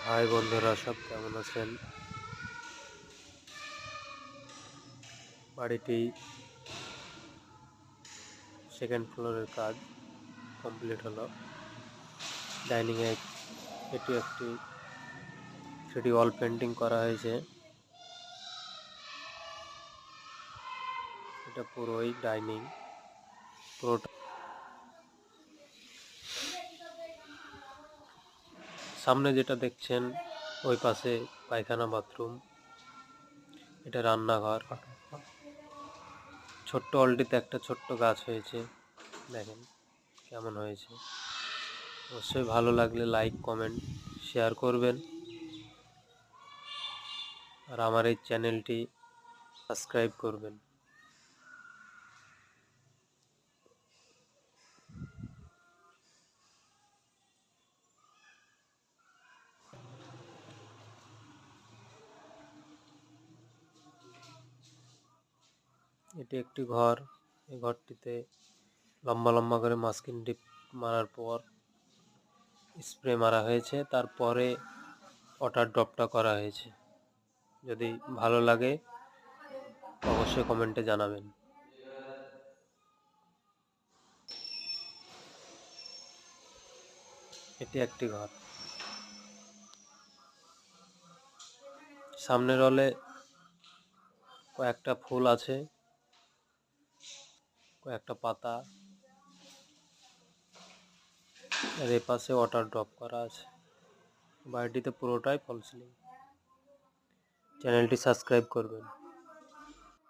High বন্ধুরা, সব কেমন আছেন? বাড়িটি সেকেন্ড ফ্লোরের কাজ কমপ্লিট হলো। ডাইনিংয়ে এটি একটি 3D ওয়াল পেন্টিং করা হয়েছে। এটা পুরোই ডাইনিং, পুরোটা। সামনে যেটা দেখছেন ওই পাশে পায়খানা বাথরুম, এটা রান্নাঘর। ছোট্ট হলটিতে একটা ছোট্ট গাছ হয়েছে, দেখেন কেমন হয়েছে। অবশ্যই ভালো লাগলে লাইক, কমেন্ট, শেয়ার করবেন, আর আমার এই চ্যানেলটি সাবস্ক্রাইব করবেন। এটি একটি ঘর। এই ঘরটিতে লম্বা লম্বা করে মাস্কিং টেপ মারার পর স্প্রে মারা হয়েছে, তারপরে ওয়াটার ড্রপটা করা হয়েছে। যদি ভালো লাগে অবশ্যই কমেন্টে জানাবেন। এটি একটি ঘর। সামনের হলে কয়েকটা ফুল আছে, কয়েকটা পাতা, আর এ পাশে ওয়াটার ড্রপ করা আছে। বাড়িটিতে পুরোটাই ফল সিলিং। চ্যানেলটি সাবস্ক্রাইব করবেন।